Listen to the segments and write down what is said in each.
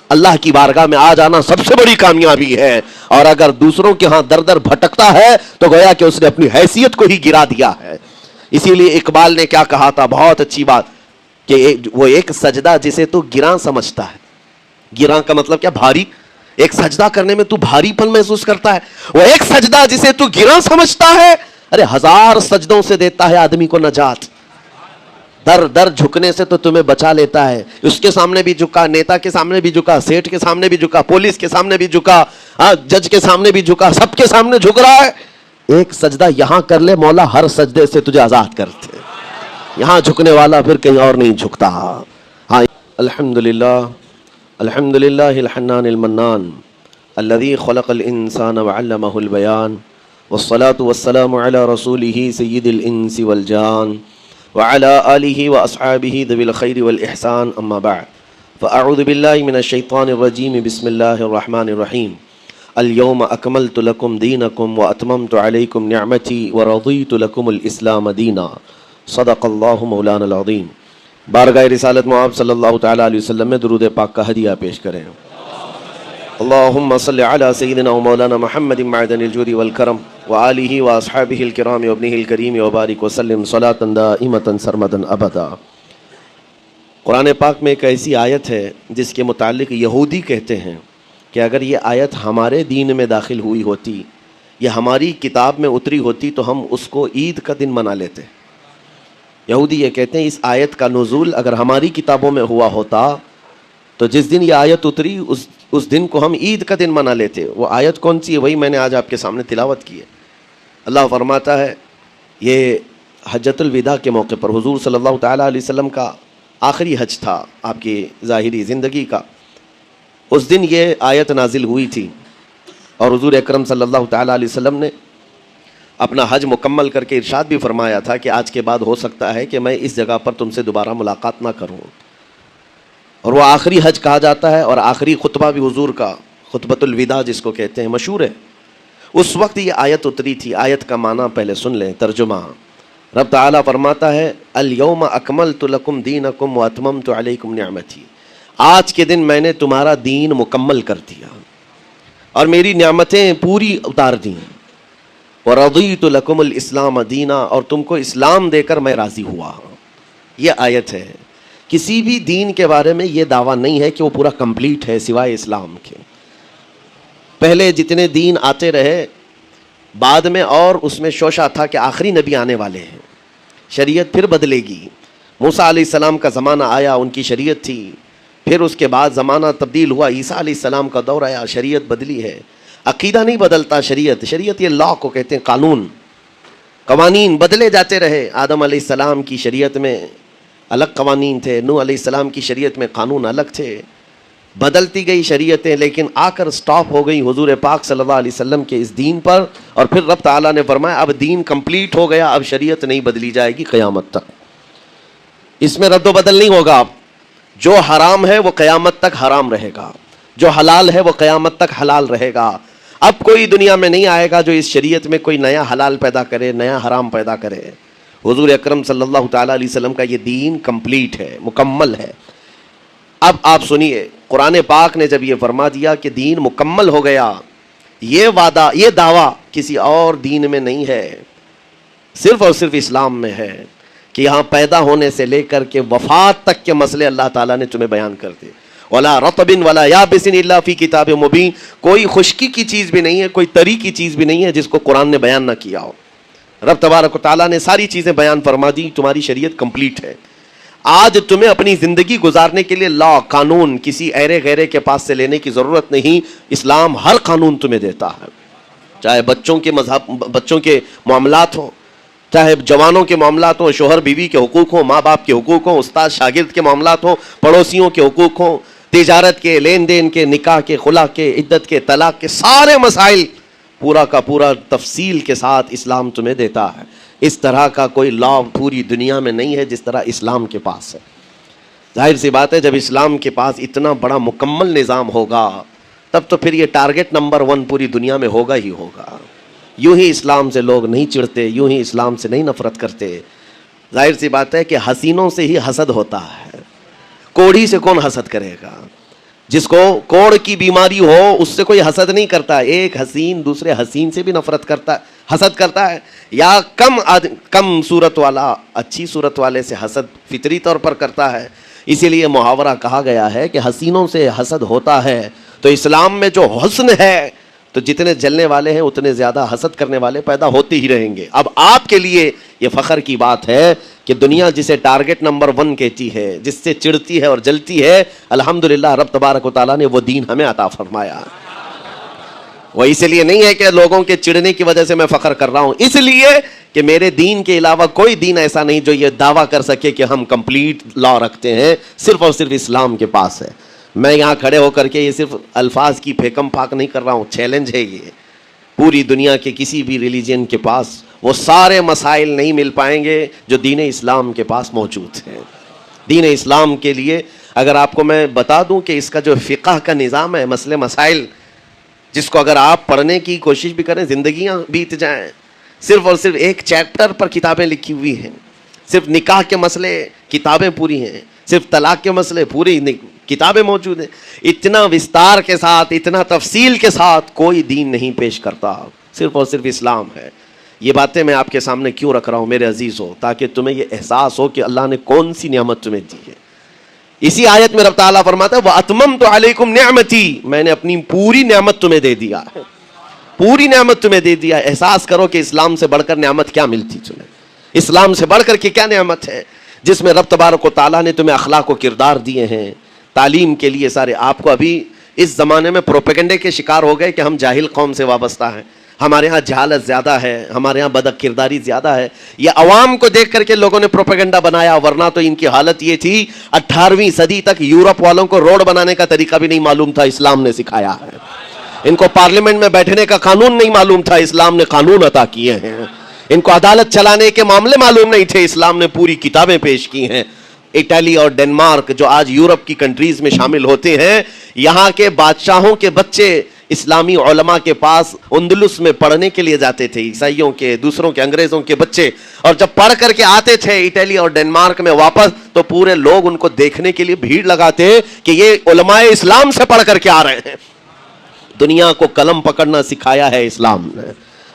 اللہ کی بارگاہ میں آ جانا سب سے بڑی کامیابی ہے، اور اگر دوسروں کے ہاں در در بھٹکتا ہے تو گویا کہ اس نے اپنی حیثیت کو ہی گرا دیا ہے۔ اسی لیے اقبال نے کیا کہا تھا، بہت اچھی بات، کہ وہ ایک سجدہ جسے تو گراں سمجھتا ہے، گراں کا مطلب کیا، بھاری، ایک سجدہ کرنے میں تو بھاری پن محسوس کرتا ہے، وہ ایک سجدہ جسے تو گراں سمجھتا ہے، ارے 1000 سجدوں سے دیتا ہے آدمی کو نجات۔ در در جھکنے سے تو تمہیں بچا لیتا ہے، اس کے سامنے بھی جھکا، نیتا کے سامنے بھی جھکا، سیٹھ کے سامنے بھی جھکا، پولیس کے سامنے بھی جھکا، جج کے سامنے بھی جھکا، سب کے سامنے جھک رہا ہے۔ ایک سجدہ یہاں کر لے، مولا ہر سجدے سے تجھے آزاد کرتے، یہاں جھکنے والا پھر کہیں اور نہیں جھکتا۔ ہاں، الحمدللہ الحمدللہ الحنان المنان الذي خلق الانسان وعلمه البيان والصلاة والسلام على رسوله سید الانس والجان وعلى آلہ واصحابہ ذوی الخیر والاحسان، اما بعد فاعوذ باللہ من الشیطان الرجیم، بسم اللہ الرحمن الرحیم۔ اليوم اکملت لکم دینکم واتممت علیکم نعمتی ورضیت لکم الاسلام دینا، صدق اللہ مولانا العظیم۔ بارگاہ رسالت معاب صلی اللہ تعالیٰ علیہ وسلم میں درود پاک کا ہدیہ پیش کریں۔ اللہم صلی علی سیدنا و مولانا محمد معدن الجود والکرم وآلہ واصحابہ الکرام وابنہ الکریم وبارک وسلم صلاۃ دائمۃ سرمدا ابدا۔ قرآن پاک میں ایک ایسی آیت ہے جس کے متعلق یہودی کہتے ہیں کہ اگر یہ آیت ہمارے دین میں داخل ہوئی ہوتی یا ہماری کتاب میں اتری ہوتی تو ہم اس کو عید کا دن منا لیتے۔ یہودی یہ کہتے ہیں اس آیت کا نزول اگر ہماری کتابوں میں ہوا ہوتا تو جس دن یہ آیت اتری اس دن کو ہم عید کا دن منا لیتے۔ وہ آیت کون سی ہے وہی میں نے آج آپ کے سامنے تلاوت کی ہے۔ اللہ فرماتا ہے، یہ حجۃ الوداع کے موقع پر حضور صلی اللہ تعالیٰ علیہ وسلم کا آخری حج تھا آپ کی ظاہری زندگی کا، اس دن یہ آیت نازل ہوئی تھی، اور حضور اکرم صلی اللہ تعالیٰ علیہ وسلم نے اپنا حج مکمل کر کے ارشاد بھی فرمایا تھا کہ آج کے بعد ہو سکتا ہے کہ میں اس جگہ پر تم سے دوبارہ ملاقات نہ کروں، اور وہ آخری حج کہا جاتا ہے، اور آخری خطبہ بھی حضور کا خطبۃ الوداع جس کو کہتے ہیں مشہور ہے۔ اس وقت یہ آیت اتری تھی۔ آیت کا معنی پہلے سن لیں، ترجمہ۔ رب تعالیٰ فرماتا ہے، الیوم اکملت لکم دینکم واتممت علیکم نعمتی، آج کے دن میں نے تمہارا دین مکمل کر دیا اور میری نعمتیں پوری اتار دیں، ورضیت لکم الاسلام دینا، اور تم کو اسلام دے کر میں راضی ہوا۔ یہ آیت ہے۔ کسی بھی دین کے بارے میں یہ دعویٰ نہیں ہے کہ وہ پورا کمپلیٹ ہے سوائے اسلام کے۔ پہلے جتنے دین آتے رہے، بعد میں اور اس میں شوشہ تھا کہ آخری نبی آنے والے ہیں، شریعت پھر بدلے گی۔ موسیٰ علیہ السلام کا زمانہ آیا، ان کی شریعت تھی، پھر اس کے بعد زمانہ تبدیل ہوا، عیسیٰ علیہ السلام کا دور آیا، شریعت بدلی ہے۔ عقیدہ نہیں بدلتا، شریعت یہ لا کو کہتے ہیں، قانون، قوانین بدلے جاتے رہے۔ آدم علیہ السلام کی شریعت میں الگ قوانین تھے، نوح علیہ السلام کی شریعت میں قانون الگ تھے، بدلتی گئی شریعتیں، لیکن آ کر سٹاپ ہو گئی حضور پاک صلی اللہ علیہ وسلم کے اس دین پر، اور پھر رب تعالیٰ نے فرمایا اب دین کمپلیٹ ہو گیا، اب شریعت نہیں بدلی جائے گی قیامت تک، اس میں رد و بدل نہیں ہوگا۔ جو حرام ہے وہ قیامت تک حرام رہے گا، جو حلال ہے وہ قیامت تک حلال رہے گا۔ اب کوئی دنیا میں نہیں آئے گا جو اس شریعت میں کوئی نیا حلال پیدا کرے، نیا حرام پیدا کرے۔ حضور اکرم صلی اللہ تعالیٰ علیہ وسلم کا یہ دین کمپلیٹ ہے، مکمل ہے۔ اب آپ سنیے، قرآن پاک نے جب یہ فرما دیا کہ دین مکمل ہو گیا، یہ وعدہ، یہ دعویٰ کسی اور دین میں نہیں ہے، صرف اور صرف اسلام میں ہے، کہ یہاں پیدا ہونے سے لے کر کے وفات تک کے مسئلے اللہ تعالیٰ نے تمہیں بیان کر دیے۔ وَلَا رَطْبٍ وَلَا يَابِسٍ إِلَّا فِي كِتَابٍ مُبِينٍ، کوئی خشکی کی چیز بھی نہیں ہے، کوئی تری کی چیز بھی نہیں ہے جس کو قرآن نے بیان نہ کیا ہو۔ رب تبارک و تعالیٰ نے ساری چیزیں بیان فرما دی، تمہاری شریعت کمپلیٹ ہے۔ آج تمہیں اپنی زندگی گزارنے کے لیے لا، قانون کسی ایرے غیرے کے پاس سے لینے کی ضرورت نہیں، اسلام ہر قانون تمہیں دیتا ہے، چاہے بچوں کے معاملات ہوں، چاہے جوانوں کے معاملات ہوں، شوہر بیوی کے حقوق ہوں، ماں باپ کے حقوق ہوں، استاد شاگرد کے معاملات ہوں، پڑوسیوں کے حقوق ہوں، تجارت کے، لین دین کے، نکاح کے، خلا کے، عدت کے، طلاق کے، سارے مسائل پورا کا پورا تفصیل کے ساتھ اسلام تمہیں دیتا ہے۔ اس طرح کا کوئی لا پوری دنیا میں نہیں ہے جس طرح اسلام کے پاس ہے۔ ظاہر سی بات ہے، جب اسلام کے پاس اتنا بڑا مکمل نظام ہوگا تب تو پھر یہ ٹارگٹ نمبر 1 پوری دنیا میں ہوگا ہی ہوگا۔ یوں ہی اسلام سے لوگ نہیں چڑھتے، یوں ہی اسلام سے نہیں نفرت کرتے۔ ظاہر سی بات ہے کہ حسینوں سے ہی حسد ہوتا ہے، کوڑھی سے کون حسد کرے گا؟ جس کو کوڑ کی بیماری ہو اس سے کوئی حسد نہیں کرتا. ایک حسین دوسرے حسین سے بھی نفرت کرتا ہے, حسد کرتا ہے. یا کم صورت والا اچھی صورت والے سے حسد فطری طور پر کرتا ہے. اسی لیے محاورہ کہا گیا ہے کہ حسینوں سے حسد ہوتا ہے. تو اسلام میں جو حسن ہے تو جتنے جلنے والے ہیں اتنے زیادہ حسد کرنے والے پیدا ہوتے ہی رہیں گے. اب آپ کے لیے یہ فخر کی بات ہے کہ دنیا جسے ٹارگٹ نمبر 1 کہتی ہے, جس سے چڑھتی ہے اور جلتی ہے, الحمدللہ رب تبارک و تعالیٰ نے وہ دین ہمیں عطا فرمایا. وہ اس لیے نہیں ہے کہ لوگوں کے چڑھنے کی وجہ سے میں فخر کر رہا ہوں, اس لیے کہ میرے دین کے علاوہ کوئی دین ایسا نہیں جو یہ دعویٰ کر سکے کہ ہم کمپلیٹ لا رکھتے ہیں. صرف اور صرف اسلام کے پاس ہے. میں یہاں کھڑے ہو کر کے یہ صرف الفاظ کی پھیکم پھاک نہیں کر رہا ہوں, چیلنج ہے یہ. پوری دنیا کے کسی بھی ریلیجن کے پاس وہ سارے مسائل نہیں مل پائیں گے جو دین اسلام کے پاس موجود ہیں. دین اسلام کے لیے اگر آپ کو میں بتا دوں کہ اس کا جو فقہ کا نظام ہے, مسئلے مسائل, جس کو اگر آپ پڑھنے کی کوشش بھی کریں زندگیاں بیت جائیں. صرف اور صرف ایک چیپٹر پر کتابیں لکھی ہوئی ہیں. صرف نکاح کے مسئلے کتابیں پوری ہیں, صرف طلاق کے مسئلے پوری کتابیں موجود ہیں. اتنا وستار کے ساتھ, اتنا تفصیل کے ساتھ کوئی دین نہیں پیش کرتا, صرف اور صرف اسلام ہے. یہ باتیں میں آپ کے سامنے کیوں رکھ رہا ہوں میرے عزیز ہو, تاکہ تمہیں یہ احساس ہو کہ اللہ نے کون سی نعمت تمہیں دی ہے. اسی آیت میں رب تعالیٰ فرماتا ہے وَأَتْمَمْتُ عَلَيْكُمْ نِعْمَتِي, میں نے اپنی پوری نعمت تمہیں دے دیا ہے. پوری نعمت تمہیں دے دیا. احساس کرو کہ اسلام سے بڑھ کر نعمت کیا ملتی تمہیں, اسلام سے بڑھ کر کے کیا نعمت ہے جس میں رب تبارک و تعالیٰ نے تمہیں اخلاق و کردار دیے ہیں, تعلیم کے لیے سارے. آپ کو ابھی اس زمانے میں پروپیگنڈے کے شکار ہو گئے کہ ہم جاہل قوم سے وابستہ ہیں, ہمارے ہاں جہالت زیادہ ہے, ہمارے ہاں بد کرداری زیادہ ہے. یہ عوام کو دیکھ کر کے لوگوں نے پروپیگنڈا بنایا, ورنہ تو ان کی حالت یہ تھی 18ویں صدی تک یورپ والوں کو روڈ بنانے کا طریقہ بھی نہیں معلوم تھا, اسلام نے سکھایا ہے. ان کو پارلیمنٹ میں بیٹھنے کا قانون نہیں معلوم تھا, اسلام نے قانون عطا کیے ہیں. ان کو عدالت چلانے کے معاملے معلوم نہیں تھے, اسلام نے پوری کتابیں پیش کی ہیں. اٹلی اور ڈنمارک جو آج یورپ کی کنٹریز میں شامل ہوتے ہیں, یہاں کے بادشاہوں کے بچے اسلامی علماء کے پاس اندلس میں پڑھنے کے لیے جاتے تھے, عیسائیوں کے, دوسروں کے, انگریزوں کے بچے. اور جب پڑھ کر کے آتے تھے اٹلی اور ڈنمارک میں واپس, تو پورے لوگ ان کو دیکھنے کے لیے بھیڑ لگاتے کہ یہ علماء اسلام سے پڑھ کر کے آ رہے ہیں. دنیا کو قلم پکڑنا سکھایا ہے اسلام نے.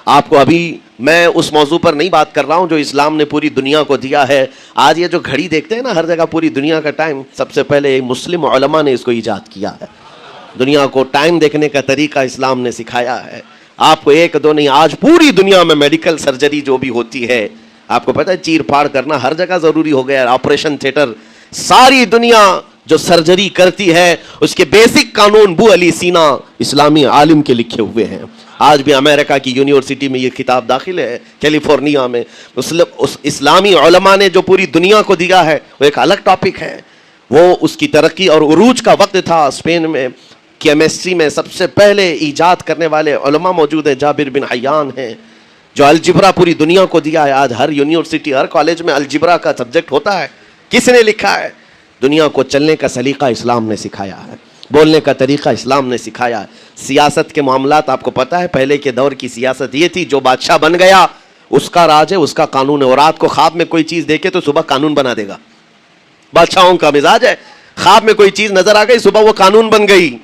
آپ کو ابھی میں اس موضوع پر نہیں بات کر رہا ہوں جو اسلام نے پوری دنیا کو دیا ہے. آج یہ جو گھڑی دیکھتے ہیں نا ہر جگہ پوری دنیا کا ٹائم, سب سے پہلے مسلم علماء نے اس کو ایجاد کیا ہے. دنیا کو ٹائم دیکھنے کا طریقہ اسلام نے سکھایا ہے. آپ کو ایک دو نہیں, آج پوری دنیا میں میڈیکل سرجری جو بھی ہوتی ہے, آپ کو پتہ ہے چیر پھاڑ کرنا ہر جگہ ضروری ہو گیا ہے. آپریشن تھیٹر, ساری دنیا جو سرجری کرتی ہے اس کے بیسک قانون بو علی سینا اسلامی عالم کے لکھے ہوئے ہیں. آج بھی امریکہ کی یونیورسٹی میں یہ کتاب داخل ہے, کیلیفورنیا میں. اس اسلامی علماء نے جو پوری دنیا کو دیا ہے وہ ایک الگ ٹاپک ہے. وہ اس کی ترقی اور عروج کا وقت تھا. اسپین میں کیمسٹری میں سب سے پہلے ایجاد کرنے والے علماء موجود ہیں, جابر بن حیان ہیں, جو الجبرا پوری دنیا کو دیا ہے. آج ہر یونیورسٹی, ہر کالج میں الجبرا کا سبجیکٹ ہوتا ہے. کس نے لکھا ہے؟ دنیا کو چلنے کا سلیقہ اسلام نے سکھایا ہے, بولنے کا طریقہ اسلام نے سکھایا ہے. سیاست کے معاملات آپ کو پتہ ہے, پہلے کے دور کی سیاست یہ تھی جو بادشاہ بن گیا اس کا راج ہے, اس کا قانون ہے. اور رات کو خواب میں کوئی چیز دیکھے تو صبح قانون بنا دے گا. بادشاہوں کا مزاج ہے, خواب میں کوئی چیز نظر آ گئی صبح وہ قانون بن گئی.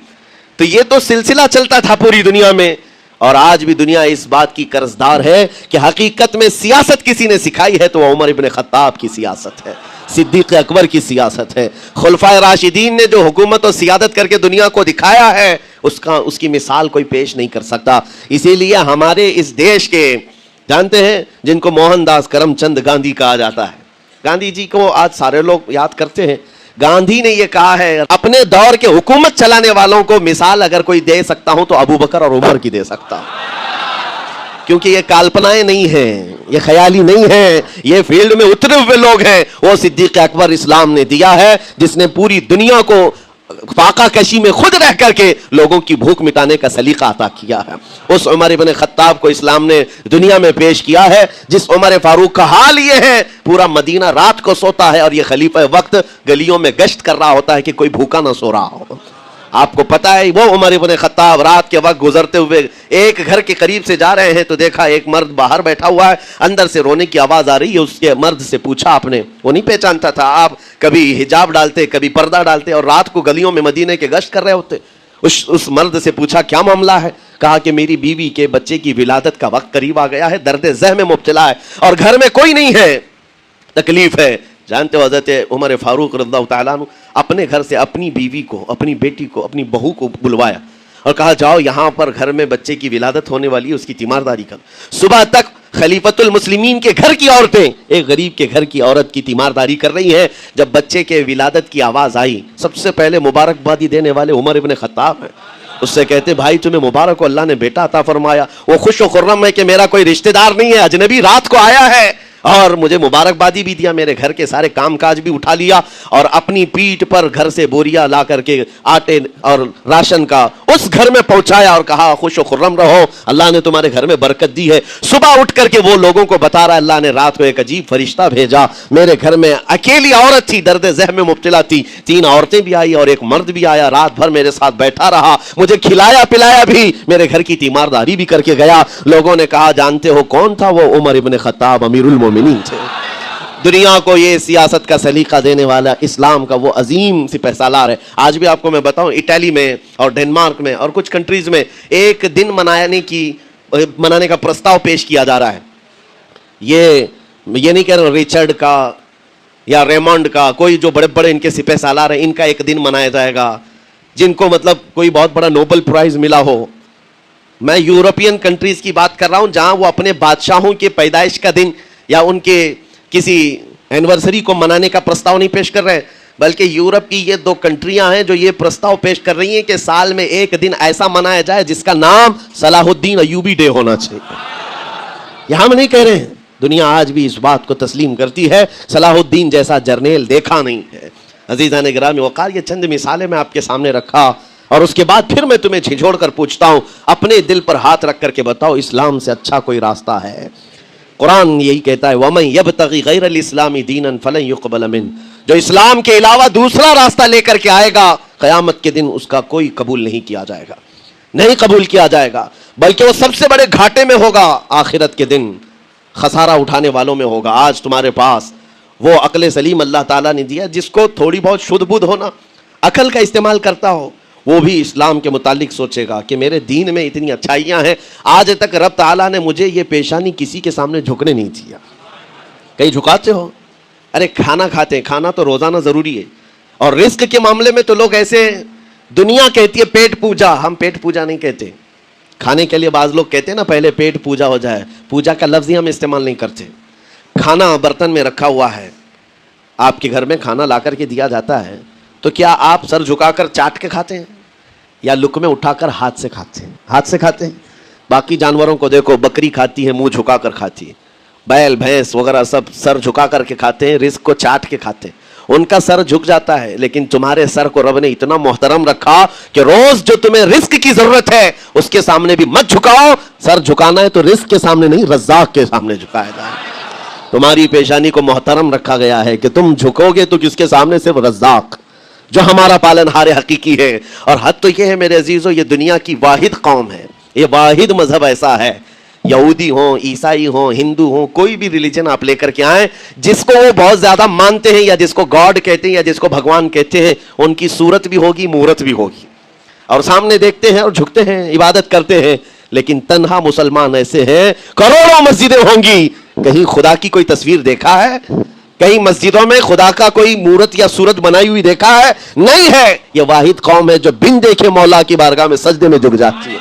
تو یہ تو سلسلہ چلتا تھا پوری دنیا میں. اور آج بھی دنیا اس بات کی قرضدار ہے کہ حقیقت میں سیاست کسی نے سکھائی ہے تو وہ عمر ابن خطاب کی سیاست ہے, صدیق اکبر کی سیاست ہے. خلفائے راشدین نے جو حکومت اور سیادت کر کے دنیا کو دکھایا ہے اس کی مثال کوئی پیش نہیں کر سکتا. اسی لیے ہمارے اس دیش کے, جانتے ہیں جن کو موہن داس کرم چند گاندھی کہا جاتا ہے, گاندھی جی کو آج سارے لوگ یاد کرتے ہیں. گاندھی نے یہ کہا ہے اپنے دور کے حکومت چلانے والوں کو مثال اگر کوئی دے سکتا ہوں تو ابو بکر اور عمر کی دے سکتا ہوں, کیونکہ یہ کالپنائیں نہیں ہیں, یہ خیالی نہیں ہیں, یہ فیلڈ میں اترے ہوئے لوگ ہیں. وہ صدیق اکبر اسلام نے دیا ہے جس نے پوری دنیا کو فاقہ کشی میں خود رہ کر کے لوگوں کی بھوک مٹانے کا سلیقہ عطا کیا ہے. اس عمر ابن خطاب کو اسلام نے دنیا میں پیش کیا ہے جس عمر فاروق کا حال یہ ہے پورا مدینہ رات کو سوتا ہے اور یہ خلیفہ وقت گلیوں میں گشت کر رہا ہوتا ہے کہ کوئی بھوکا نہ سو رہا ہو. آپ کو پتا ہے وہ عمر ابن خطاب رات کے وقت گزرتے ہوئے ایک گھر کے قریب سے جا رہے ہیں تو دیکھا ایک مرد باہر بیٹھا ہوا ہے, اندر سے رونے کی آواز آ رہی ہے. اس کے مرد سے پوچھا آپ نے, وہ نہیں پہچانتا تھا, آپ کبھی حجاب ڈالتے کبھی پردہ ڈالتے اور رات کو گلیوں میں مدینے کے گشت کر رہے ہوتے. اس مرد سے پوچھا کیا معاملہ ہے؟ کہا کہ میری بیوی کے بچے کی ولادت کا وقت قریب آ گیا ہے, درد ذہ میں مبتلا ہے اور گھر میں کوئی نہیں ہے, تکلیف ہے. جانتے ہو حضرت عمر فاروق رضی اللہ تعالیٰ عنہ اپنے گھر سے اپنی بیوی کو, اپنی بیٹی کو, اپنی بہو کو بلوایا اور کہا جاؤ یہاں پر گھر میں بچے کی ولادت ہونے والی ہے, اس کی تیمارداری کر. صبح تک خلیفۃ المسلمین کے گھر کی عورتیں ایک غریب کے گھر کی عورت کی تیمارداری کر رہی ہیں. جب بچے کے ولادت کی آواز آئی, سب سے پہلے مبارکبادی دینے والے عمر ابن خطاب ہیں. اس سے کہتے بھائی تمہیں مبارک ہو, اللہ نے بیٹا عطا فرمایا. وہ خوش و خرم ہے کہ میرا کوئی رشتہ دار نہیں ہے, اجنبی رات کو آیا ہے اور مجھے مبارکبادی بھی دیا, میرے گھر کے سارے کام کاج بھی اٹھا لیا اور اپنی پیٹھ پر گھر سے بوریا لا کر کے آٹے اور راشن کا اس گھر میں پہنچایا اور کہا خوش و خرم رہو, اللہ نے تمہارے گھر میں برکت دی ہے. صبح اٹھ کر کے وہ لوگوں کو بتا رہا ہے اللہ نے رات کو ایک عجیب فرشتہ بھیجا, میرے گھر میں اکیلی عورت تھی, درد ذہ میں مبتلا تھی, 3 عورتیں بھی آئی اور ایک مرد بھی آیا, رات بھر میرے ساتھ بیٹھا رہا, مجھے کھلایا پلایا بھی, میرے گھر کی تیمارداری بھی کر کے گیا. لوگوں نے کہا جانتے ہو کون تھا وہ؟ عمر ابن خطاب امیر المومنین تھے. دنیا کو یہ سیاست کا سلیقہ دینے والا اسلام کا وہ عظیم سپہ سالار ہے. آج بھی آپ کو میں بتاؤں اٹلی میں اور ڈنمارک میں اور کچھ کنٹریز میں ایک دن منانے کا پرستاؤ پیش کیا جا رہا ہے. یہ نہیں کہہ رہا ریچرڈ کا یا ریمونڈ کا, کوئی جو بڑے بڑے ان کے سپہ سالار ہیں ان کا ایک دن منایا جائے گا جن کو مطلب کوئی بہت بڑا نوبل پرائز ملا ہو. میں یورپین کنٹریز کی بات کر رہا ہوں جہاں وہ اپنے بادشاہوں کے پیدائش کا دن یا ان کے کسی اینیورسری کو منانے کا پرستاؤ نہیں پیش کر رہے ہیں, بلکہ یورپ کی یہ 2 کنٹریاں ہیں جو یہ پرستاؤ پیش کر رہی ہیں کہ سال میں ایک دن ایسا منایا جائے جس کا نام صلاح الدین ایوبی ڈے ہونا چاہیے. یہ ہم نہیں کہہ رہے ہیں, دنیا آج بھی اس بات کو تسلیم کرتی ہے, صلاح الدین جیسا جرنیل دیکھا نہیں ہے. عزیزان گرامی وقار, یہ چند مثالیں میں آپ کے سامنے رکھا اور اس کے بعد پھر میں تمہیں جھنجھوڑ کر پوچھتا ہوں, اپنے دل پر ہاتھ رکھ کر کے بتاؤ اسلام سے اچھا کوئی راستہ ہے؟ قرآن یہی کہتا ہے وَمَن يَبْتَغِ غَيْرَ الْإِسْلَامِ دِينًا فَلَن يُقْبَلَ مِنْهُ, جو اسلام کے علاوہ دوسرا راستہ لے کر کے آئے گا قیامت کے دن اس کا کوئی قبول نہیں کیا جائے گا, نہیں قبول کیا جائے گا, بلکہ وہ سب سے بڑے گھاٹے میں ہوگا. آخرت کے دن خسارہ اٹھانے والوں میں ہوگا. آج تمہارے پاس وہ عقل سلیم اللہ تعالیٰ نے دیا, جس کو تھوڑی بہت شدھ بدھ ہونا, عقل کا استعمال کرتا ہو, وہ بھی اسلام کے متعلق سوچے گا کہ میرے دین میں اتنی اچھائیاں ہیں, آج تک رب تعالیٰ نے مجھے یہ پیشانی کسی کے سامنے جھکنے نہیں دیا. کہیں جھکاتے ہو؟ ارے کھانا کھاتے ہیں, کھانا تو روزانہ ضروری ہے, اور رزق کے معاملے میں تو لوگ ایسے, دنیا کہتی ہے پیٹ پوجا, ہم پیٹ پوجا نہیں کہتے. کھانے کے لیے بعض لوگ کہتے ہیں نا پہلے پیٹ پوجا ہو جائے, پوجا کا لفظ ہی ہم استعمال نہیں کرتے. کھانا برتن میں رکھا ہوا ہے, آپ کے گھر میں کھانا لا کر کے دیا جاتا ہے, تو کیا آپ سر جھکا کر چاٹ کے کھاتے ہیں یا لقمے اٹھا کر ہاتھ سے کھاتے ہیں؟ ہاتھ سے کھاتے ہیں. باقی جانوروں کو دیکھو, بکری کھاتی ہے منہ جھکا کر کھاتی ہے, بیل بھینس وغیرہ سب سر جھکا کر کے کھاتے ہیں, رزق کو چاٹ کے کھاتے ہیں, ان کا سر جھک جاتا ہے. لیکن تمہارے سر کو رب نے اتنا محترم رکھا کہ روز جو تمہیں رزق کی ضرورت ہے اس کے سامنے بھی مت جھکاؤ. سر جھکانا ہے تو رزق کے سامنے نہیں, رزاق کے سامنے جھکایا جائے. تمہاری پیشانی کو محترم رکھا گیا ہے کہ تم جھکو گے تو کس کے سامنے؟ صرف رزاق جو ہمارا پالن ہار حقیقی ہے. اور حد تو یہ ہے میرے عزیزو, یہ دنیا کی واحد قوم ہے, یہ واحد مذہب ایسا ہے, یہودی ہوں, عیسائی ہوں, ہندو ہوں, کوئی بھی ریلیجن آپ لے کر کے آئیں, جس کو وہ بہت زیادہ مانتے ہیں یا جس کو گاڈ کہتے ہیں یا جس کو بھگوان کہتے ہیں, ان کی صورت بھی ہوگی, مورت بھی ہوگی, اور سامنے دیکھتے ہیں اور جھکتے ہیں, عبادت کرتے ہیں. لیکن تنہا مسلمان ایسے ہیں, کروڑوں مسجدیں ہوں گی, کہیں خدا کی کوئی تصویر دیکھا ہے؟ کہیں مسجدوں میں خدا کا کوئی مورت یا صورت بنائی ہوئی دیکھا ہے؟ نہیں ہے. یہ واحد قوم ہے جو بن دیکھے مولا کی بارگاہ میں سجدے میں جھک جاتی ہے.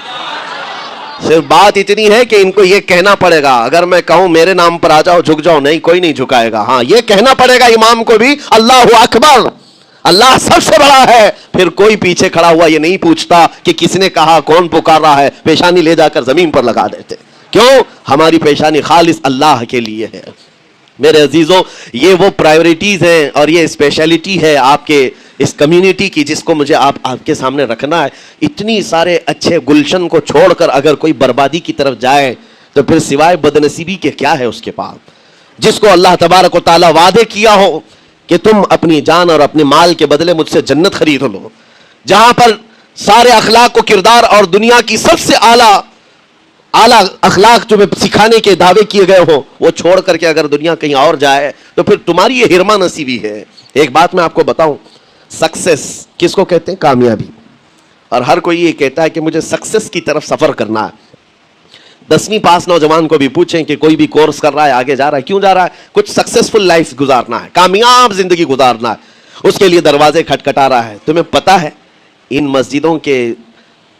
صرف بات اتنی ہے کہ ان کو یہ کہنا پڑے گا, اگر میں کہوں میرے نام پر آ جاؤ جھک جاؤ, نہیں کوئی نہیں جھکائے گا. ہاں یہ کہنا پڑے گا امام کو بھی اللہ اکبر, اللہ سب سے بڑا ہے. پھر کوئی پیچھے کھڑا ہوا یہ نہیں پوچھتا کہ کس نے کہا, کون پکار رہا ہے, پیشانی لے جا کر زمین پر لگا دیتے. کیوں؟ ہماری پیشانی خالص اللہ کے لیے ہے. میرے عزیزوں, یہ وہ پرائیورٹیز ہیں اور یہ اسپیشلٹی ہے آپ کے اس کمیونٹی کی جس کو مجھے آپ کے سامنے رکھنا ہے. اتنی سارے اچھے گلشن کو چھوڑ کر اگر کوئی بربادی کی طرف جائے تو پھر سوائے بدنصیبی کے کیا ہے اس کے پاس؟ جس کو اللہ تبارک و تعالیٰ وعدے کیا ہو کہ تم اپنی جان اور اپنے مال کے بدلے مجھ سے جنت خرید لو, جہاں پر سارے اخلاق و کردار اور دنیا کی سب سے اعلیٰ اخلاق جو سکھانے کے دعوے کیے گئے ہوں وہ چھوڑ کر کے اگر دنیا کہیں اور جائے تو پھر تمہاری یہ ہرما نصیبی ہے. ایک بات میں آپ کو بتاؤں, سکسیس کس کو کہتے ہیں؟ کامیابی. اور ہر کوئی یہ کہتا ہے کہ مجھے سکسیس کی طرف سفر کرنا ہے. 10ویں پاس نوجوان کو بھی پوچھیں کہ کوئی بھی کورس کر رہا ہے, آگے جا رہا ہے, کیوں جا رہا ہے؟ کچھ سکسیسفل لائف گزارنا ہے, کامیاب زندگی گزارنا ہے, اس کے لیے دروازے کھٹکھٹا رہا ہے. تمہیں پتا ہے ان مسجدوں کے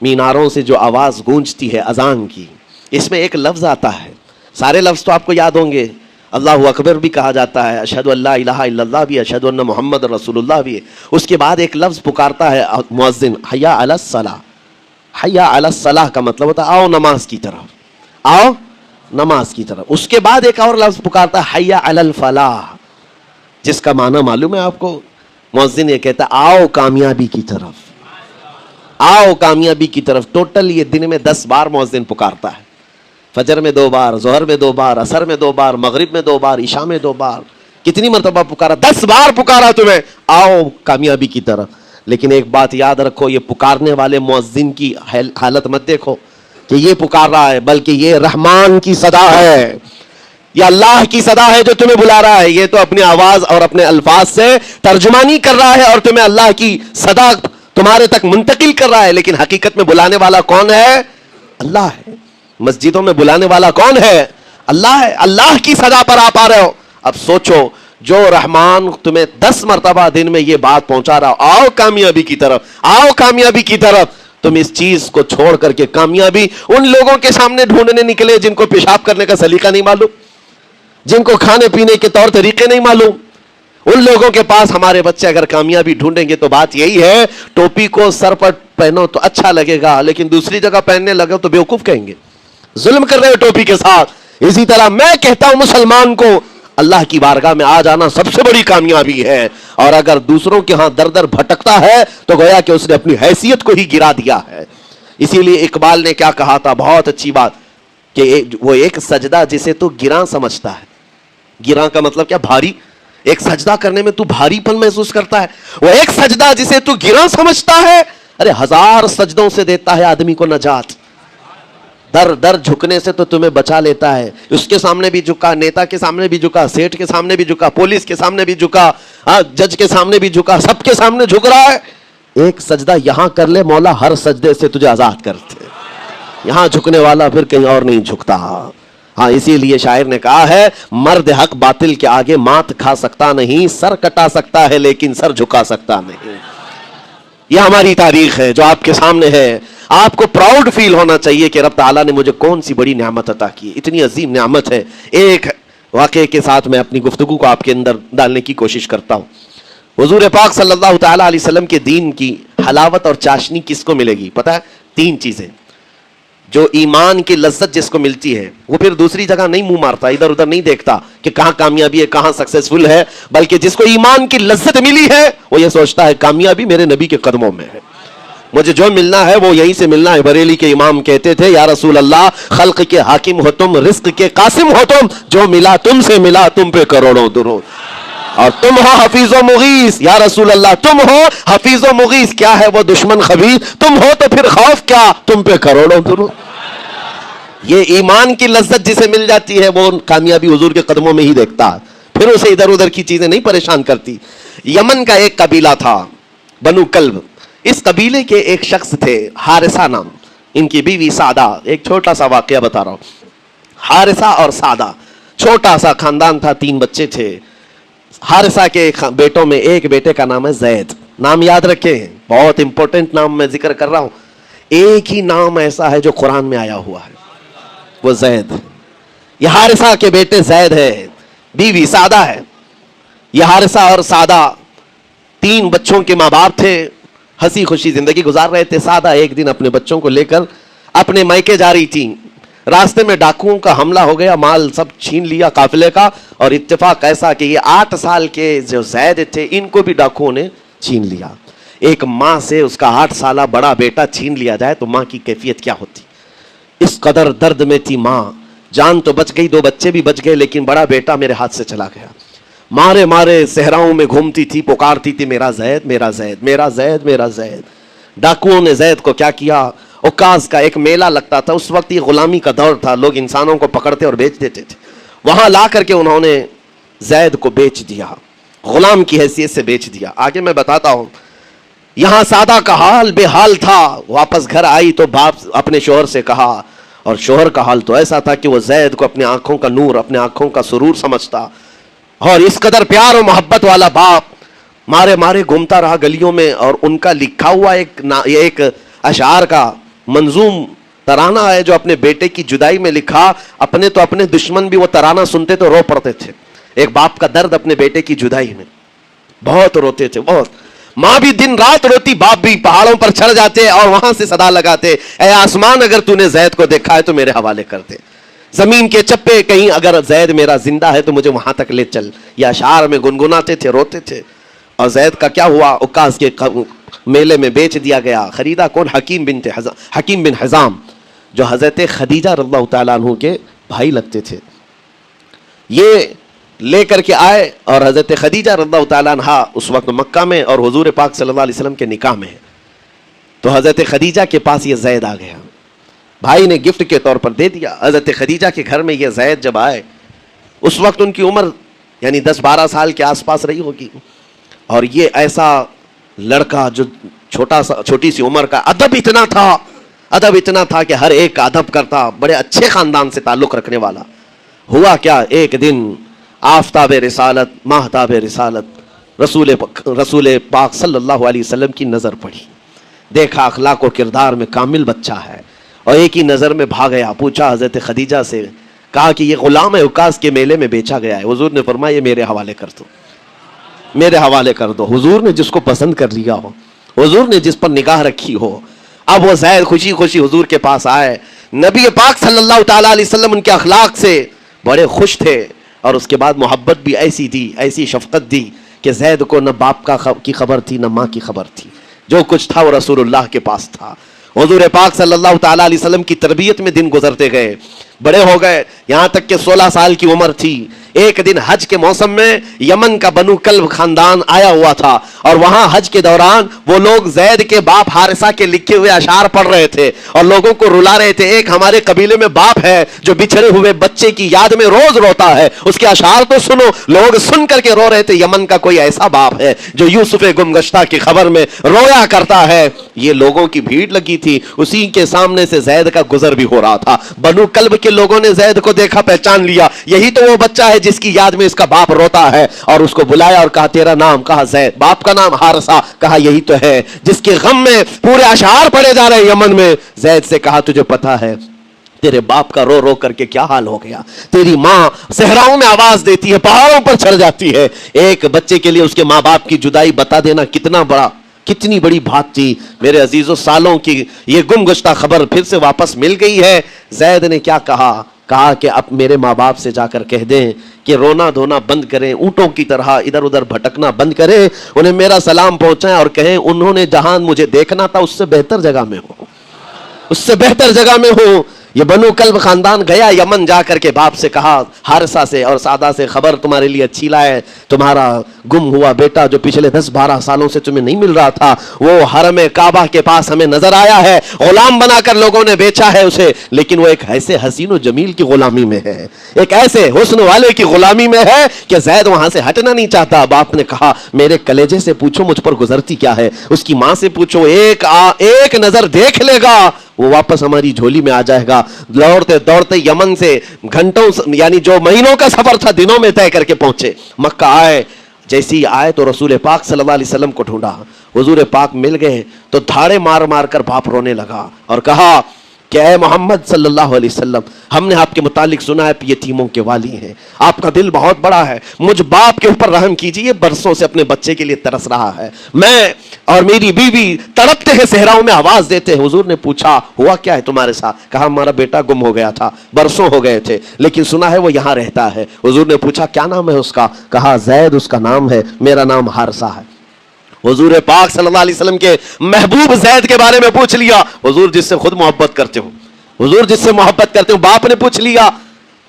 میناروں سے جو آواز گونجتی ہے اذان کی, اس میں ایک لفظ آتا ہے, سارے لفظ تو آپ کو یاد ہوں گے, اللہ اکبر بھی کہا جاتا ہے, اشہد ان لا الہ الا اللہ بھی, اشہد ان محمد رسول اللہ بھی ہے. اس کے بعد ایک لفظ پکارتا ہے مؤذن, حیا علی الصلاۃ. حیا علی الصلاۃ کا مطلب ہوتا ہے آؤ نماز کی طرف, آؤ نماز کی طرف. اس کے بعد ایک اور لفظ پکارتا ہے حیا علی الفلاح, جس کا معنی معلوم ہے آپ کو؟ مؤذن یہ کہتا ہے آؤ کامیابی کی طرف, آؤ کامیابی کی طرف. ٹوٹل یہ دن میں 10 بار مؤذن پکارتا ہے, فجر میں 2 بار, ظہر میں 2 بار, عصر میں 2 بار, مغرب میں 2 بار, عشاء میں 2 بار. کتنی مرتبہ پکارا؟ 10 بار پکارا تمہیں, آؤ کامیابی کی طرف. لیکن ایک بات یاد رکھو, یہ پکارنے والے مؤذن کی حالت مت دیکھو کہ یہ پکار رہا ہے, بلکہ یہ رحمان کی صدا ہے, یہ اللہ کی صدا ہے جو تمہیں بلا رہا ہے. یہ تو اپنی آواز اور اپنے الفاظ سے ترجمانی کر رہا ہے اور تمہیں اللہ کی صدا تمہارے تک منتقل کر رہا ہے, لیکن حقیقت میں بلانے والا کون ہے؟ اللہ ہے. مسجدوں میں بلانے والا کون ہے؟ اللہ ہے. اللہ کی صدا پر آپ آ رہے ہو. اب سوچو, جو رحمان تمہیں 10 مرتبہ دن میں یہ بات پہنچا رہا, آؤ کامیابی کی طرف, آؤ کامیابی کی طرف, تم اس چیز کو چھوڑ کر کے کامیابی ان لوگوں کے سامنے ڈھونڈنے نکلے جن کو پیشاب کرنے کا سلیقہ نہیں معلوم, جن کو کھانے پینے کے طور طریقے نہیں معلوم. ان لوگوں کے پاس ہمارے بچے اگر کامیابی ڈھونڈیں گے تو بات یہی ہے, ٹوپی کو سر پر پہنو تو اچھا لگے گا, لیکن دوسری جگہ پہننے لگے تو بیوقوف کہیں گے, ظلم کر رہے ہو ٹوپی کے ساتھ. اسی طرح میں کہتا ہوں مسلمان کو اللہ کی بارگاہ میں آ جانا سب سے بڑی کامیابی ہے, اور اگر دوسروں کے ہاں در در بھٹکتا ہے تو گویا کہ اس نے اپنی حیثیت کو ہی گرا دیا ہے. اسی لیے اقبال نے کیا کہا تھا, بہت اچھی بات, کہ وہ ایک سجدہ جسے تو گراں سمجھتا ہے. گراں کا مطلب کیا؟ بھاری. ایک سجدہ کرنے میں تو بھاری پن محسوس کرتا ہے. وہ ایک سجدہ جسے تو گراں سمجھتا ہے, ارے 1000 سجدوں سے دیتا ہے آدمی کو نجات. در در جھکنے سے تو تمہیں بچا لیتا ہے. اس کے سامنے بھی جھکا, نیتا کے سامنے بھی جھکا, سیٹ کے سامنے بھی جھکا, پولیس کے سامنے بھی جھکا, جج کے سامنے بھی جھکا, سب کے سامنے جھک رہا ہے. ایک سجدہ یہاں کر لے, مولا ہر سجدے سے تجھے آزاد کرتے. یہاں جھکنے والا پھر کہیں اور نہیں جھکتا. ہاں اسی لیے شاعر نے کہا ہے, مرد حق باطل کے آگے مات کھا سکتا نہیں, سر کٹا سکتا ہے لیکن سر جھکا سکتا نہیں. یہ ہماری تاریخ ہے جو آپ کے سامنے ہے. آپ کو پراؤڈ فیل ہونا چاہیے کہ رب تعالیٰ نے مجھے کون سی بڑی نعمت عطا کی, اتنی عظیم نعمت ہے. ایک واقعے کے ساتھ میں اپنی گفتگو کو آپ کے اندر ڈالنے کی کوشش کرتا ہوں. حضور پاک صلی اللہ تعالیٰ علیہ وسلم کے دین کی حلاوت اور چاشنی کس کو ملے گی پتہ ہے؟ 3 چیزیں. جو ایمان کی لذت جس کو ملتی ہے وہ پھر دوسری جگہ نہیں منہ مارتا, ادھر ادھر نہیں دیکھتا کہ کہاں کامیابی ہے, کہاں سکسیسفل ہے, بلکہ جس کو ایمان کی لذت ملی ہے وہ یہ سوچتا ہے کامیابی میرے نبی کے قدموں میں ہے, مجھے جو ملنا ہے وہ یہیں سے ملنا ہے. بریلی کے امام کہتے تھے, یا رسول اللہ خلق کے حاکم ہو تم, رزق کے قاسم ہو تم, جو ملا تم سے ملا تم پہ کروڑوں درود, اور تم ہو حفیظ و مغیث. یا رسول اللہ تم ہو حفیظ و مغیث, کیا ہے وہ دشمن خبیث, تم ہو تو پھر خوف کیا, تم پہ کروڑوں درود. یہ ایمان کی لذت جسے مل جاتی ہے وہ کامیابی حضور کے قدموں میں ہی دیکھتا, پھر اسے ادھر ادھر کی چیزیں نہیں پریشان کرتی. یمن کا ایک قبیلہ تھا بنو کلب. اس قبیلے کے ایک شخص تھے حارثہ نام, ان کی بیوی سعدہ. ایک چھوٹا سا واقعہ بتا رہا ہوں. حارثہ اور سعدہ چھوٹا سا خاندان تھا, 3 بچے تھے. حارثہ کے بیٹوں میں ایک بیٹے کا نام ہے زید. نام یاد رکھیں, بہت امپورٹنٹ نام میں ذکر کر رہا ہوں. ایک ہی نام ایسا ہے جو قرآن میں آیا ہوا ہے, وہ زید. یہ حارثہ کے بیٹے زید ہے, بیوی سعدہ ہے. یہ حارثہ اور سعدہ 3 بچوں کے ماں باپ تھے, ہنسی خوشی زندگی گزار رہے تھے. سعدہ ایک دن اپنے بچوں کو لے کر اپنے مائکے جا رہی تھی. راستے میں ڈاکوؤں کا حملہ ہو گیا, مال سب چھین لیا قافلے کا, اور اتفاق ایسا کہ یہ 8 سال کے جو زید تھے ان کو بھی ڈاکوؤں نے چھین لیا. ایک ماں سے اس کا 8 سالہ بڑا بیٹا چھین لیا جائے تو ماں کی کیفیت کیا ہوتی. اس قدر درد میں تھی ماں. جان تو بچ گئی, 2 بچے بھی بچ گئے, لیکن بڑا بیٹا میرے ہاتھ سے چلا گیا. مارے مارے صحراؤں میں گھومتی تھی, پکارتی تھی میرا زید میرا زید میرا زید میرا زید. ڈاکوؤں نے زید کو کیا کیا، عکاظ کا ایک میلہ لگتا تھا، اس وقت یہ غلامی کا دور تھا، لوگ انسانوں کو پکڑتے اور بیچ دیتے تھے، وہاں لا کر کے انہوں نے زید کو بیچ دیا، غلام کی حیثیت سے بیچ دیا۔ آگے میں بتاتا ہوں، یہاں سادہ کا حال بے حال تھا، واپس گھر آئی تو باپ اپنے شوہر سے کہا، اور شوہر کا حال تو ایسا تھا کہ وہ زید کو اپنے آنکھوں کا نور، اپنے آنکھوں کا سرور سمجھتا، اور اس قدر پیار و محبت والا باپ مارے مارے گھومتا رہا گلیوں میں، اور ان کا لکھا ہوا ایک اشعار کا منظوم ترانہ ہے جو اپنے بیٹے کی جدائی میں لکھا، اپنے تو اپنے دشمن بھی وہ ترانہ سنتے تو رو پڑتے تھے۔ ایک باپ کا درد اپنے بیٹے کی جدائی میں، بہت روتے تھے، بہت، ماں بھی دن رات روتی، باپ بھی پہاڑوں پر چڑھ جاتے اور وہاں سے صدا لگاتے، اے آسمان اگر تو نے زید کو دیکھا ہے تو میرے حوالے کر دے، زمین کے چپے کہیں اگر زید میرا زندہ ہے تو مجھے وہاں تک لے چل، یہ اشعار میں گنگناتے تھے، روتے تھے۔ اور زید کا کیا ہوا، عکاظ کے میلے میں بیچ دیا گیا۔ خریدا کون؟ حکیم بن حزام، جو حضرت خدیجہ رضی اللہ تعالیٰ عنہ کے بھائی لگتے تھے، یہ لے کر کے آئے، اور حضرت خدیجہ رضی اللہ تعالیٰ عنہ اس وقت مکہ میں اور حضور پاک صلی اللہ علیہ وسلم کے نکاح میں، تو حضرت خدیجہ کے پاس یہ زید آ گیا، بھائی نے گفٹ کے طور پر دے دیا۔ حضرت خدیجہ کے گھر میں یہ زید جب آئے، اس وقت ان کی عمر یعنی 10-12 سال کے آس پاس رہی ہوگی، اور یہ ایسا لڑکا جو چھوٹی سی عمر کا، ادب اتنا تھا کہ ہر ایک کا ادب کرتا، بڑے اچھے خاندان سے تعلق رکھنے والا۔ ہوا کیا، ایک دن آفتاب رسالت، ماہتاب رسالت رسول پاک صلی اللہ علیہ وسلم کی نظر پڑی، دیکھا اخلاق و کردار میں کامل بچہ ہے، اور ایک ہی نظر میں بھاگ گیا، پوچھا حضرت خدیجہ سے، کہا کہ یہ غلام ہے، عکاظ کے میلے میں بیچا گیا ہے۔ حضور نے فرمایا یہ میرے حوالے کر دو، میرے حوالے کر دو۔ حضور نے جس کو پسند کر لیا ہو، حضور نے جس پر نگاہ رکھی ہو، اب وہ زید خوشی خوشی حضور کے پاس آئے، نبی پاک صلی اللہ تعالیٰ علیہ وسلم ان کے اخلاق سے بڑے خوش تھے، اور اس کے بعد محبت بھی ایسی دی، ایسی شفقت دی کہ زید کو نہ باپ کی خبر تھی نہ ماں کی خبر تھی، جو کچھ تھا وہ رسول اللہ کے پاس تھا۔ حضور پاک صلی اللہ تعالیٰ علیہ وسلم کی تربیت میں دن گزرتے گئے، بڑے ہو گئے، یہاں تک کہ 16 سال کی عمر تھی۔ ایک دن حج کے موسم میں یمن کا بنو کلب خاندان آیا ہوا تھا، اور وہاں حج کے دوران وہ لوگ زید کے باپ حارثہ کے لکھے ہوئے اشعار پڑھ رہے تھے اور لوگوں کو رلا رہے تھے۔ ایک ہمارے قبیلے میں باپ ہے جو بچھڑے ہوئے بچے کی یاد میں روز روتا ہے، اس کے اشعار تو سنو۔ لوگ سن کر کے رو رہے تھے، یمن کا کوئی ایسا باپ ہے جو یوسف گم گشتہ کی خبر میں رویا کرتا ہے۔ یہ لوگوں کی بھیڑ لگی تھی، اسی کے سامنے سے زید کا گزر بھی ہو رہا تھا۔ بنو کلب کے لوگوں نے زید کو دیکھا، پہچان لیا، یہی تو وہ بچہ ہے جس کی یاد میں اس کا باپ روتا ہے، اور اس کو بلایا اور کہا تیرا نام؟ کہا زید۔ باپ کا نام حارثہ، کہا یہی تو ہے جس کے غم میں پورے اشعار پڑے جا رہے یمن میں۔ زید سے کہا تجھے پتا ہے تیرے باپ کا رو رو کر کے کیا حال ہو گیا؟ تیری ماں صحراؤں میں آواز دیتی ہے، پہاڑوں پر چڑھ جاتی ہے۔ ایک بچے کے لیے اس کے ماں باپ کی جدائی بتا دینا کتنی بڑی بات تھی۔ میرے عزیزوں، سالوں کی یہ گم گشتہ خبر پھر سے واپس مل گئی ہے۔ زید نے کیا کہا کہ اب میرے ماں باپ سے جا کر کہہ دیں کہ رونا دھونا بند کریں، اونٹوں کی طرح ادھر ادھر بھٹکنا بند کریں، انہیں میرا سلام پہنچائیں اور کہیں انہوں نے جہاں مجھے دیکھنا تھا اس سے بہتر جگہ میں ہو، اس سے بہتر جگہ میں ہو۔ یہ بنو کلب خاندان گیا یمن، جا کر کے باپ سے کہا، حارثہ سے اور سادہ سے، خبر تمہارے لیے اچھی لائے، تمہارا گم ہوا بیٹا جو پچھلے 10-12 سالوں سے تمہیں نہیں مل رہا تھا، وہ حرم کعبہ کے پاس ہمیں نظر آیا ہے، غلام بنا کر لوگوں نے بیچا ہے اسے، لیکن وہ ایک ایسے حسین و جمیل کی غلامی میں ہے، ایک ایسے حسن والے کی غلامی میں ہے کہ زید وہاں سے ہٹنا نہیں چاہتا۔ باپ نے کہا میرے کلیجے سے پوچھو مجھ پر گزرتی کیا ہے، اس کی ماں سے پوچھو، ایک نظر دیکھ لے گا وہ واپس ہماری جھولی میں آ جائے گا۔ دوڑتے دوڑتے یمن سے گھنٹوں یعنی جو مہینوں کا سفر تھا دنوں میں طے کر کے پہنچے، مکہ آئے۔ جیسی آئے تو رسول پاک صلی اللہ علیہ وسلم کو ڈھونڈا، حضور پاک مل گئے تو دھاڑے مار مار کر باپ رونے لگا اور کہا کہ اے محمد صلی اللہ علیہ وسلم، ہم نے آپ کے متعلق سنا ہے یتیموں کے والی ہیں، آپ کا دل بہت بڑا ہے، مجھ باپ کے اوپر رحم کیجیے، برسوں سے اپنے بچے کے لیے ترس رہا ہے، میں اور میری بیوی تڑپتے ہیں، صحراؤں میں آواز دیتے ہیں۔ حضور نے پوچھا ہوا کیا ہے تمہارے ساتھ؟ کہا ہمارا بیٹا گم ہو گیا تھا، برسوں ہو گئے تھے، لیکن سنا ہے وہ یہاں رہتا ہے۔ حضور نے پوچھا کیا نام ہے اس کا؟ کہا زید اس کا نام ہے، میرا نام حارثہ ہے۔ حضور پاک صلی اللہ علیہ وسلم کے محبوب زید کے بارے میں پوچھ لیا، حضور جس سے خود محبت کرتے ہو، حضور جس سے محبت کرتے ہو، باپ نے پوچھ لیا۔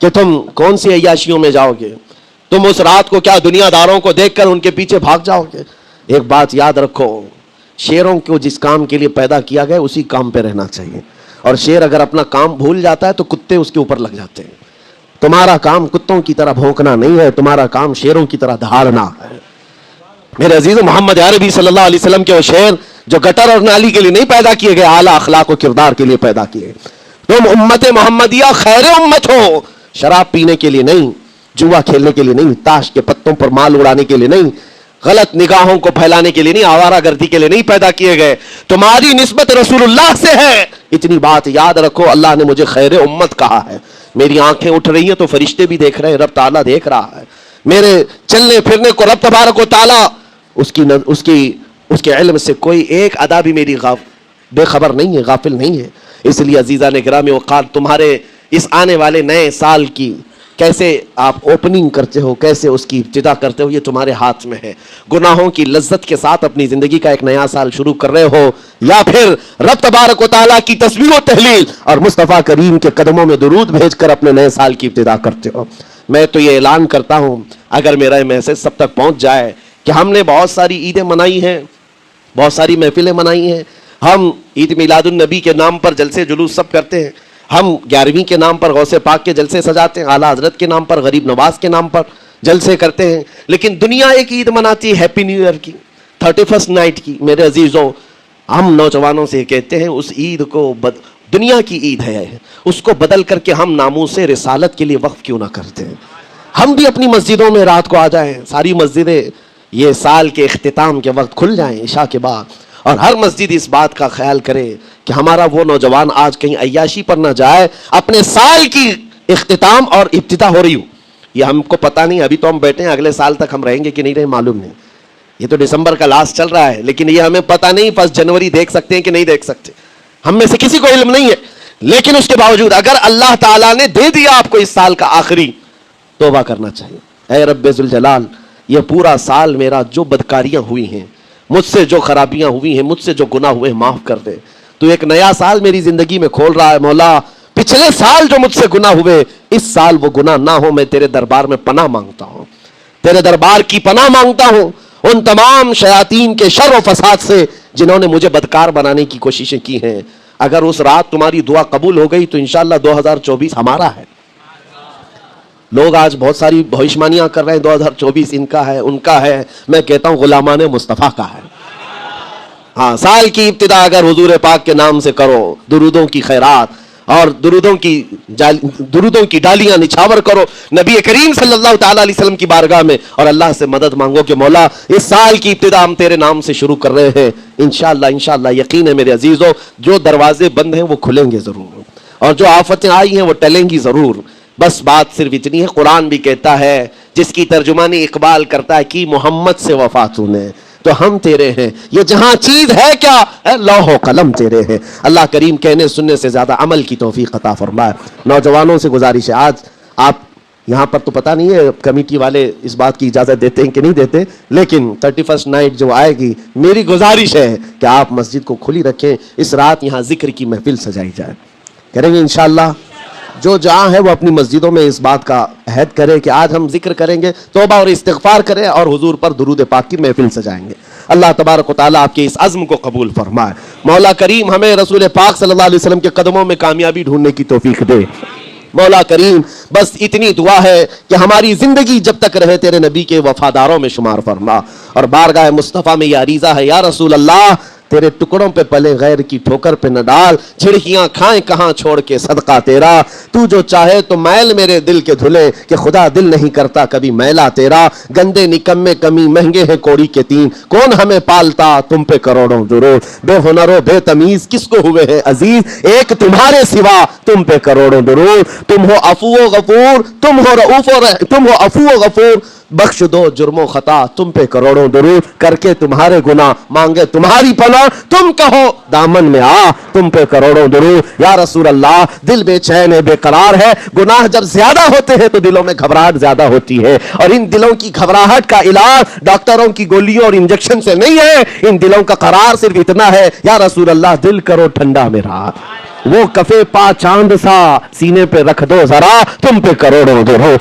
کہ تم کون سی عیاشیوں میں جاؤ گے؟ تم اس رات کو کیا دنیا داروں کو دیکھ کر ان کے پیچھے بھاگ جاؤ گے؟ ایک بات یاد رکھو، شیروں کو جس کام کے لیے پیدا کیا گیا اسی کام پہ رہنا چاہیے، اور شیر اگر اپنا کام بھول جاتا ہے تو کتے اس کے اوپر لگ جاتے ہیں۔ تمہارا کام کتوں کی طرح بھونکنا نہیں ہے، تمہارا کام شیروں کی طرح دہاڑنا ہے۔ میرے عزیز، محمد عربی صلی اللہ علیہ وسلم کے وہ شیر جو گٹر اور نالی کے لیے نہیں پیدا کیے گئے، اعلیٰ اخلاق و کردار کے لیے پیدا کیے۔ تم امت محمدیہ خیر امت ہو، شراب پینے کے لیے نہیں، جوا کھیلنے کے لیے نہیں، تاش کے پتوں پر مال اڑانے کے لیے نہیں، غلط نگاہوں کو پھیلانے کے لیے نہیں، آوارہ گردی کے لیے نہیں پیدا کیے گئے۔ تمہاری نسبت رسول اللہ سے ہے، اتنی بات یاد رکھو۔ اللہ نے مجھے خیر امت کہا ہے، میری آنکھیں اٹھ رہی ہیں تو فرشتے بھی دیکھ رہے ہیں، رب تعالیٰ دیکھ رہا ہے میرے چلنے پھرنے کو، رب تبارک و تعالیٰ اس کے علم سے کوئی ایک ادا بھی میری بے خبر نہیں ہے، غافل نہیں ہے۔ اس لیے عزیزان گرامی وقار، تمہارے اس آنے والے نئے سال کی کیسے آپ اوپننگ کرتے ہو، کیسے اس کی ابتدا کرتے ہو، یہ تمہارے ہاتھ میں ہے۔ گناہوں کی لذت کے ساتھ اپنی زندگی کا ایک نیا سال شروع کر رہے ہو، یا پھر رب تبارک و تعالیٰ کی تسبیح و تہلیل اور مصطفیٰ کریم کے قدموں میں درود بھیج کر اپنے نئے سال کی ابتدا کرتے ہو۔ میں تو یہ اعلان کرتا ہوں، اگر میرا میسج سب تک پہنچ جائے کہ ہم نے بہت ساری عیدیں منائی ہیں، بہت ساری محفلیں منائی ہیں، ہم عید میلاد النبی کے نام پر جلسے جلوس سب کرتے ہیں، ہم 11ویں کے نام پر غوث پاک کے جلسے سجاتے ہیں، اعلیٰ حضرت کے نام پر، غریب نواز کے نام پر جلسے کرتے ہیں، لیکن دنیا ایک عید مناتی ہے، ہیپی نیو ایئر کی، 31 نائٹ کی۔ میرے عزیزوں، ہم نوجوانوں سے کہتے ہیں اس عید کو دنیا کی عید ہے، اس کو بدل کر کے ہم ناموس رسالت کے لیے وقف کیوں نہ کرتے ہیں؟ ہم بھی اپنی مسجدوں میں رات کو آ جائیں، ساری مسجدیں یہ سال کے اختتام کے وقت کھل جائیں عشاء کے بعد، اور ہر مسجد اس بات کا خیال کرے کہ ہمارا وہ نوجوان آج کہیں عیاشی پر نہ جائے، اپنے سال کی اختتام اور ابتدا ہو رہی ہو، یہ ہم کو پتہ نہیں، ابھی تو ہم بیٹھے ہیں، اگلے سال تک ہم رہیں گے کہ نہیں رہیں معلوم نہیں، یہ تو دسمبر کا لاسٹ چل رہا ہے، لیکن یہ ہمیں پتہ نہیں 1 جنوری دیکھ سکتے ہیں کہ نہیں دیکھ سکتے، ہم میں سے کسی کو علم نہیں ہے۔ لیکن اس کے باوجود اگر اللہ تعالیٰ نے دے دیا آپ کو اس سال کا آخری، توبہ کرنا چاہیے۔ اے رب ذوالجلال، یہ پورا سال میرا جو بدکاریاں ہوئی ہیں، مجھ سے جو خرابیاں ہوئی ہیں، مجھ سے جو گناہ ہوئے ہیں، معاف کر دے۔ تو ایک نیا سال میری زندگی میں کھول رہا ہے، مولا پچھلے سال جو مجھ سے گناہ ہوئے، اس سال وہ گناہ نہ ہو۔ میں تیرے دربار میں پناہ مانگتا ہوں، تیرے دربار کی پناہ مانگتا ہوں ان تمام شیاطین کے شر و فساد سے جنہوں نے مجھے بدکار بنانے کی کوششیں کی ہیں۔ اگر اس رات تمہاری دعا قبول ہو گئی تو انشاءاللہ 2024 ہمارا ہے۔ لوگ آج بہت ساری بھوشمانیاں کر رہے ہیں، 2024 ان کا ہے، ان کا ہے، میں کہتا ہوں غلامان مصطفیٰ کا ہے۔ ہاں، سال کی ابتدا اگر حضور پاک کے نام سے کرو، درودوں کی خیرات اور درودوں کی ڈالیاں نچھاور کرو نبی کریم صلی اللہ تعالیٰ علیہ وسلم کی بارگاہ میں، اور اللہ سے مدد مانگو کہ مولا اس سال کی ابتدا ہم تیرے نام سے شروع کر رہے ہیں، انشاءاللہ یقین ہے میرے عزیزوں، جو دروازے بند ہیں وہ کھلیں گے ضرور، اور جو آفتیں آئی ہیں وہ ٹلیں گی ضرور۔ بس بات صرف اتنی ہے، قرآن بھی کہتا ہے، جس کی ترجمانی اقبال کرتا ہے کہ محمد سے وفا تو نے، تو ہم تیرے ہیں، یہ جہاں چیز ہے کیا، لوح و قلم تیرے ہیں۔ اللہ کریم کہنے سننے سے زیادہ عمل کی توفیق عطا فرمائے۔ نوجوانوں سے گزارش ہے، آج آپ یہاں پر تو پتہ نہیں ہے کمیٹی والے اس بات کی اجازت دیتے ہیں کہ نہیں دیتے، لیکن 31 نائٹ جو آئے گی، میری گزارش ہے کہ آپ مسجد کو کھلی رکھیں، اس رات یہاں ذکر کی محفل سجائی جائے، کریں گے انشاءاللہ۔ جو جہاں ہے وہ اپنی مسجدوں میں اس بات کا عہد کرے کہ آج ہم ذکر کریں گے، توبہ اور استغفار کریں، اور حضور پر درود پاک کی محفل سجائیں گے۔ اللہ تبارک و تعالیٰ آپ کے اس عزم کو قبول فرمائے۔ مولا کریم ہمیں رسول پاک صلی اللہ علیہ وسلم کے قدموں میں کامیابی ڈھونڈنے کی توفیق دے۔ مولا کریم بس اتنی دعا ہے کہ ہماری زندگی جب تک رہے تیرے نبی کے وفاداروں میں شمار فرما، اور بارگاہ مصطفیٰ میں یہ عریضہ ہے، یا رسول اللہ تیرے ٹکڑوں پہ پلے غیر کی ٹھوکر پہ نہ ڈال، جھڑکیاں کھائیں کہاں چھوڑ کے صدقہ تیرا، تو جو چاہے تو میل میرے دل کے دھلے، کہ خدا دل نہیں کرتا کبھی میلا تیرا، گندے نکمے کمی مہنگے ہیں کوڑی کے تین، کون ہمیں پالتا تم پہ کروڑوں درود، بے ہنر و بے تمیز کس کو ہوئے ہیں عزیز، ایک تمہارے سوا تم پہ کروڑوں درود، تم ہو عفو و غفور، تم ہو عفو و غفور، بخش دو جرم و خطا تم پہ کروڑوں درود، کر کے تمہارے گناہ مانگے تمہاری پناہ، تم کہو دامن میں آ تم پہ کروڑوں درود۔ یا رسول اللہ دل بے چین ہے، بے قرار ہے، گناہ جب زیادہ ہوتے ہیں تو دلوں میں گھبراہٹ زیادہ ہوتی ہے، اور ان دلوں کی گھبراہٹ کا علاج ڈاکٹروں کی گولیوں اور انجیکشن سے نہیں ہے، ان دلوں کا قرار صرف اتنا ہے، یا رسول اللہ دل کرو ٹھنڈا میرا۔ وہ کفے پا چاند سا سینے پہ رکھ دو ذرا تم پہ کروڑوں درہم.